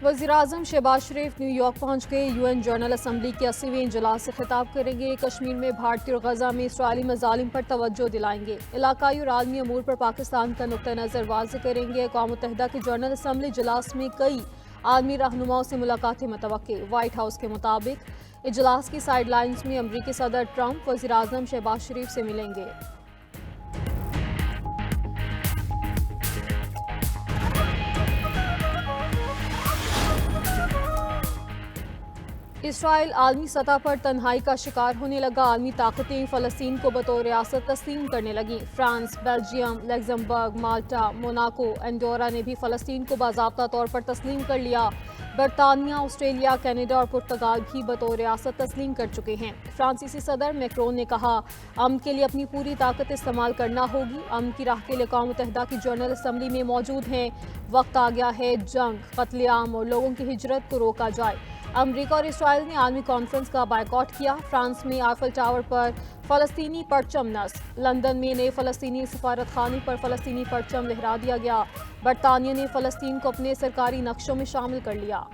वज़ीर-ए-आज़म शहबाज शरीफ न्यूयॉर्क पहुंच गए। UN जनरल असम्बली के 80वें इजलास से खिताब करेंगे। कश्मीर में भारतीय और गजा में इसराइली मज़ालिम पर तवज्जो दिलाएंगे। इलाकाई और आलमी अमूर पर पाकिस्तान का नुक्ता नज़र वाज़ेह करेंगे। अक़वाम मुत्तहिदा के जनरल असम्बली इजलास में कई आलमी रहनुमाओं से मुलाकातें मुतवक्किल। व्हाइट हाउस के मुताबिक इजलास की साइड लाइन्स में अमरीकी सदर ट्रंप वज़ीर-ए-आज़म शहबाज शरीफ से मिलेंगे। इसराइल आलमी सतह पर तन्हाई का शिकार होने लगा। आलमी ताकतें फ़लस्तीन को बतौर रियासत तस्लीम करने लगी। फ्रांस, बेल्जियम, लग्जमबर्ग, माल्टा, मोनाको, एंडोरा ने भी फ़लस्तीन को बाज़ाब्ता तौर पर तस्लीम कर लिया। बरतानिया, ऑस्ट्रेलिया, कनाडा और पुर्तगाल भी बतौर रियासत तस्लीम कर चुके हैं। फ्रांसीसी सदर मैक्रोन ने कहा, अमन के लिए अपनी पूरी ताकत इस्तेमाल करना होगी। अमन की राह के लिए अक़वाम मुत्तहिदा की जनरल असम्बली में मौजूद हैं। वक्त आ गया है जंग, कत्लेआम और लोगों की हिजरत को रोका जाए। अमरीका और इसराइल ने आलमी कॉन्फ्रेंस का बायकॉट किया। फ्रांस में आईफल टावर पर फ़लस्तीनी परचम नस्ब। लंदन में नए फ़लस्तीनी सफारत खाने पर फ़लस्तीनी परचम लहरा दिया गया। बरतानिया ने फ़लस्तीन को अपने सरकारी नक्शों में शामिल कर लिया।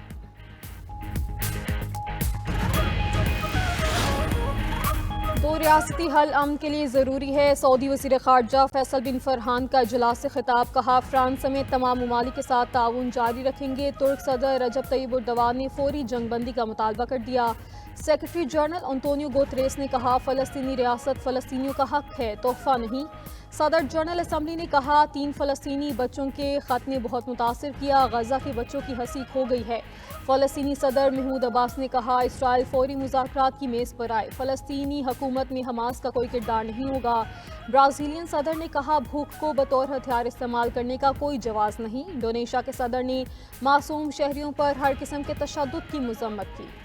दो रियासती हल अमन के लिए ज़रूरी है। सऊदी वज़ीर ख़ारजा फैसल बिन फरहान का इजलास से खिताब। कहा, फ्रांस समेत तमाम ममालिक के साथ ताउन जारी रखेंगे। तुर्क सदर रजब तय्यिब एर्दोगान ने फौरी जंगबंदी का मुतालबा कर दिया। सेक्रेटरी जनरल अंतोनियो गुतरेस ने कहा, फ़लस्तीनी रियासत फ़लस्तीनियों का हक है, तोहफा नहीं। सदर जनरल असम्बली ने कहा, 3 फ़लस्तीनी बच्चों के ख़त ने बहुत मुतासिर किया। गजा के बच्चों की हंसी खो गई है। फ़लस्तीनी सदर महमूद अब्बास ने कहा, इसराइल फौरी मुज़ाकरात की मेज़ पर आए। फ़लस्तीनी हुकूमत में हमास का कोई किरदार नहीं होगा। ब्राज़ीलियन सदर ने कहा, भूख को बतौर हथियार इस्तेमाल करने का कोई जवाज़ नहीं। इंडोनेशिया के सदर ने मासूम शहरियों पर हर किस्म के तशद्दुद की मज़म्मत की।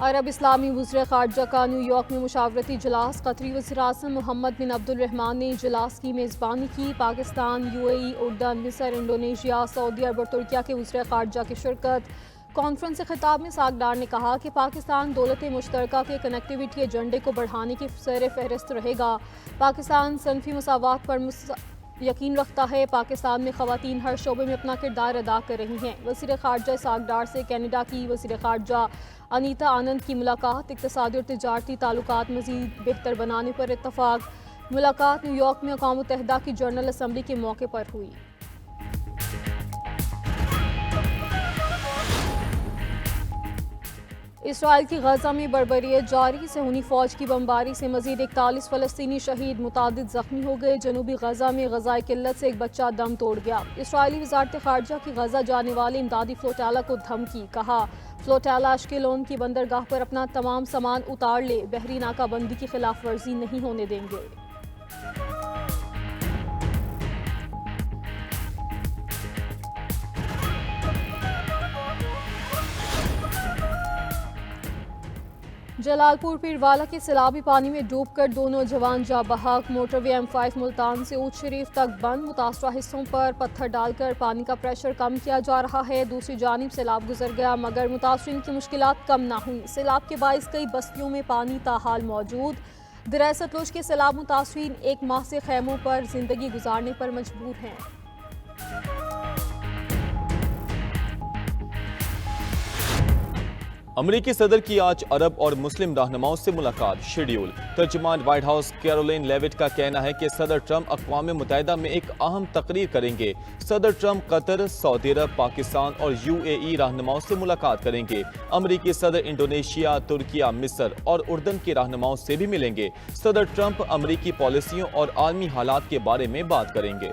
अरब इस्लामी वज़ीर ख़ारजा का न्यूयॉर्क में मुशावरती इजलास। कतरी वज़ीर-ए-आज़म मोहम्मद बिन अब्दुल-रहमान ने इजलास की मेज़बानी की। पाकिस्तान, UAE, उर्दन, मिस्र, इंडोनेशिया, सऊदी अरब और तुर्किया के वज़ीर ख़ारजा की शिरकत। कॉन्फ्रेंस से खिताब में सागदार ने कहा कि पाकिस्तान दौलत मुश्तरका के कनेक्टिविटी एजेंडे को बढ़ाने की सर फहरिस्त रहेगा। पाकिस्तान सनफी मसावात पर यकीन रखता है। पाकिस्तान में ख़वातीन हर शोबे में अपना किरदार अदा कर रही हैं। वज़ीर ख़ारजा सागदार से कनाडा की वज़ीर ख़ारजा अनीता आनंद की मुलाकात। इक़्तिसादी और तिजारती ताल्लुकात मज़ीद बेहतर बनाने पर इत्तफ़ाक़। मुलाकात न्यूयॉर्क में अक़वाम मुत्तहिदा की जनरल असम्बली के मौके पर हुई। इसराइल की गजा में बर्बरियत जारी। सहूनी फौज की बमबारी से मजीद 41 फ़लस्तीनी शहीद, मुतादिद जख्मी हो गए। जनूबी गजा में गज़ाए किल्लत से एक बच्चा दम तोड़ गया। इसराइली वज़ारत ख़ारजा की गजा जाने वाले इमदादी फ्लोटाला को धमकी। कहा, फ्लोटाला अश्केलोन की बंदरगाह पर अपना तमाम सामान उतार ले। बहरी नाकाबंदी की खिलाफ वर्जी नहीं होने देंगे। जलालपुर पीरवाला के सैलाबी पानी में डूबकर 2 नौजवान जा बहक। मोटरवे M5 मुल्तान से ऊँट शरीफ तक बंद। मुतासरा हिस्सों पर पत्थर डालकर पानी का प्रेशर कम किया जा रहा है। दूसरी जानिब सैलाब गुजर गया मगर मुतासरीन की मुश्किलात कम ना हुई। सैलाब के बाइस कई बस्तियों में पानी ताहाल मौजूद। दरिया सतलुज के सैलाब मुतासरीन 1 माह से खैमों पर जिंदगी गुजारने पर मजबूर हैं। अमरीकी सदर की आज अरब और मुस्लिम रहनुमाओं से मुलाकात शेड्यूल। तर्जुमान व्हाइट हाउस कैरोलिन लेविट का कहना है कि सदर ट्रंप अक़वाम मुत्तहिदा में एक अहम तकरीर करेंगे। सदर ट्रंप कतर, सऊदी अरब, पाकिस्तान और UAE रहनुमाओं से मुलाकात करेंगे। अमरीकी सदर इंडोनेशिया, तुर्किया, मिस्र और उर्दन के रहनुमाओं से भी मिलेंगे। सदर ट्रंप अमरीकी पॉलिसियों और आलमी हालात के बारे में बात करेंगे।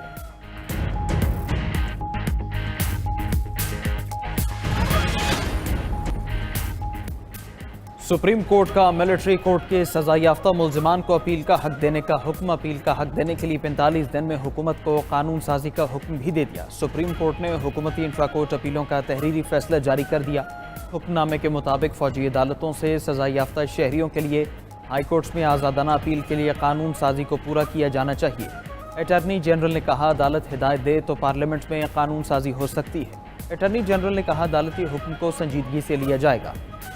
सुप्रीम कोर्ट का मिलिट्री कोर्ट के सजा याफ्ता मुल्जिमान को अपील का हक देने का हुक्म। अपील का हक देने के लिए 45 दिन में हुकूमत को कानून साजी का हुक्म भी दे दिया। सुप्रीम कोर्ट ने हुकूमती इंट्रा कोर्ट अपीलों का तहरीरी फैसला जारी कर दिया। हुक्मनामे के मुताबिक फौजी अदालतों से सजा याफ्ता शहरियों के लिए हाई कोर्ट्स में आज़ादाना अपील के लिए कानून साजी को पूरा किया जाना चाहिए। अटॉर्नी जनरल ने कहा, अदालत हिदायत दे तो पार्लियामेंट में कानून साजी हो सकती है। अटॉर्नी जनरल ने कहा, अदालती हुक्म को संजीदगी से लिया जाएगा।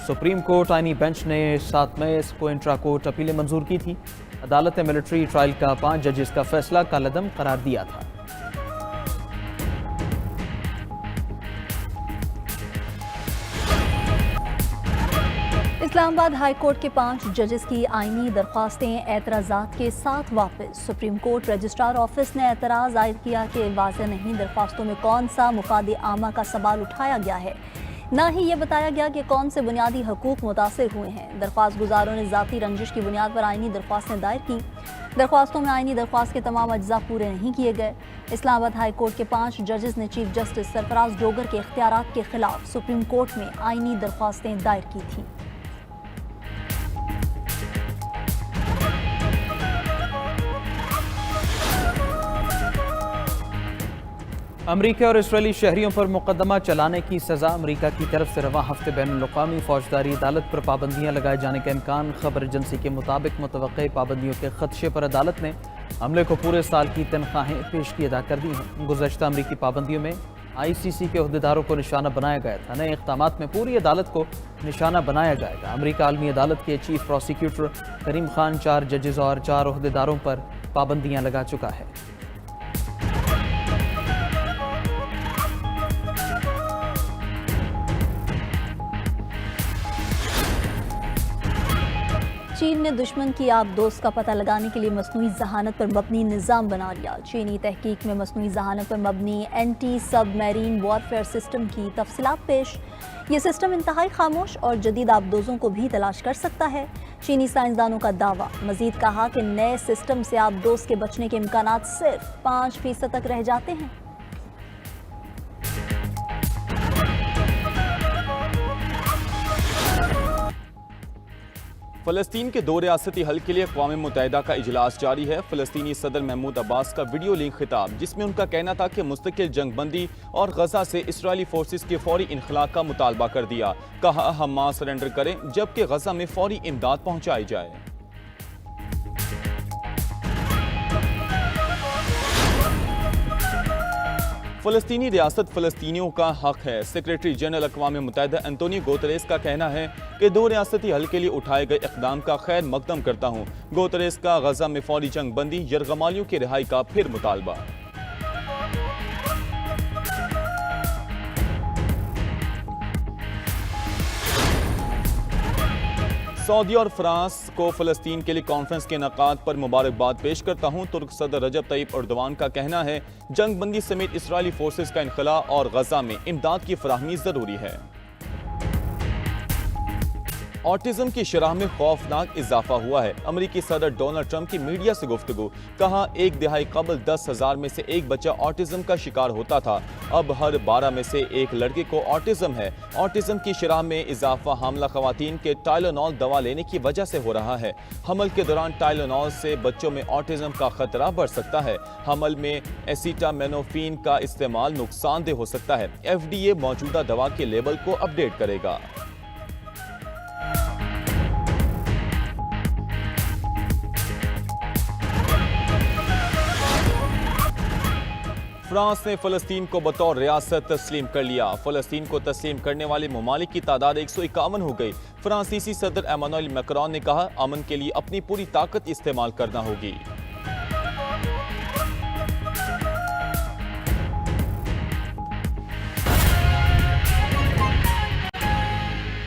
सुप्रीम कोर्ट आईनी बेंच ने 7 मई को इंट्रा कोर्ट अपीलें मंजूर की थी। अदालत ने मिलिट्री ट्रायल का 5 जजेस का फैसला कालअदम करार दिया था। इस्लामाबाद हाई कोर्ट के 5 जजेस की आईनी दरख्वास्तें एतराज़ात के साथ वापस। सुप्रीम कोर्ट रजिस्ट्रार ऑफिस ने एतराज़ आयद किया कि वाज़ेह नहीं दरख्वास्तों में कौन सा मुफाद आमा का सवाल उठाया गया है, ना ही ये बताया गया कि कौन से बुनियादी हकूक मुतासिर हुए हैं। दरख्वास्त गुजारों ने ज़ाती रंजिश की बुनियाद पर आईनी दरख्वास्तें दायर की। दरख्वास्तों में आईनी दरख्वास्त के तमाम अज्जा पूरे नहीं किए गए। इस्लामाबाद हाई कोर्ट के 5 जजेस ने चीफ जस्टिस सरफराज डोगर के इख्तियारात के खिलाफ सुप्रीम कोर्ट में आईनी दरख्वास्तें दायर की थीं। अमरीका और इसराइली शहरियों पर मुकदमा चलाने की सज़ा। अमरीका की तरफ से रवां हफ्ते बैनुल-अक़वामी फौजदारी अदालत पर पाबंदियाँ लगाए जाने का इम्कान। खबर एजेंसी के मुताबिक मुतवक्के पाबंदियों के खदशे पर अदालत ने अमले को पूरे साल की तनख्वाहें पेशगी अदा कर दी हैं। गुज़श्ता अमरीकी पाबंदियों में ICC के अहदेदारों को निशाना बनाया गया था। नए इक़दामात में पूरी अदालत को निशाना बनाया जाएगा। अमरीका आलमी अदालत के चीफ प्रोसिक्यूटर करीम खान 4 जजेस और 4 अहदेदारों पर पाबंदियाँ लगा चुका है। चीन ने दुश्मन की आबदोश का पता लगाने के लिए मसनूई जहानत पर मबनी निज़ाम बना लिया। चीनी तहकीक में मसनूई जहानत पर मबनी एंटी सबमरीन वॉरफेयर सिस्टम की तफसीलात पेश। ये सिस्टम इंतहाई खामोश और जदीद आबदोजों को भी तलाश कर सकता है। चीनी साइंसदानों का दावा। मजीद कहा कि नए सिस्टम से आबदोश के बचने के इम्कानात सिर्फ 5% तक रह जाते हैं। फ़लस्तीन के 2 रियासती हल के लिए अक़वाम मुत्तहिदा का इजलास जारी है। फ़लस्तीनी सदर महमूद अब्बास का वीडियो लिंक खिताब, जिसमें उनका कहना था कि मुस्तकिल जंगबंदी और गजा से इसराइली फोर्सेस के फौरी इनखला का मुतालबा कर दिया। कहा हमास सरेंडर करें जबकि गजा में फौरी इमदाद पहुंचाई जाए। फ़लस्तीनी रियासत फ़लस्तीनियों का हक है। सेक्रेटरी जनरल अक़वाम मुत्तहिदा एंटोनियो गुतेरेस का कहना है कि 2 रियासती हल के लिए उठाए गए इक़दाम का खैर मकदम करता हूँ। गुतेरेस का गजा में फौरी जंग बंदी, यरगमालियों की रिहाई का फिर मुतालबा। सऊदी और फ्रांस को फ़लस्तीन के लिए कॉन्फ्रेंस के इनेकाद पर मुबारकबाद पेश करता हूँ। तुर्क सदर रजब तय्यब एर्दोगान का कहना है जंग बंदी समेत इसराइली फोर्सेस का इनखला और गजा में इमदाद की फराहमी जरूरी है। ऑटिज्म की शरह में खौफनाक इजाफा हुआ है। अमरीकी सदर डोनाल्ड ट्रंप की मीडिया से गुफ्तगू। कहा एक दिहाई कबल 10,000 में से एक बच्चा ऑटिज्म का शिकार होता था, अब हर 12 में से एक लड़के को ऑटिज्म है। ऑटिज्म की शरह में इजाफा हामला खवातीन के टाइलेनॉल दवा लेने की वजह से हो रहा है। हमल के दौरान टाइलेनॉल से बच्चों में ऑटिज्म का खतरा बढ़ सकता है। हमल में एसिटामिनोफेन का इस्तेमाल नुकसानदेह हो सकता है। FDA मौजूदा दवा के लेबल को अपडेट करेगा। फ्रांस ने फ़लस्तीन को बतौर रियासत तस्लीम कर लिया। फ़लस्तीन को तस्लीम करने वाले ममालिक की तादाद 151 हो गई। फ्रांसीसी सदर एमानुएल मैक्रोन ने कहा अमन के लिए अपनी पूरी ताकत इस्तेमाल करना होगी।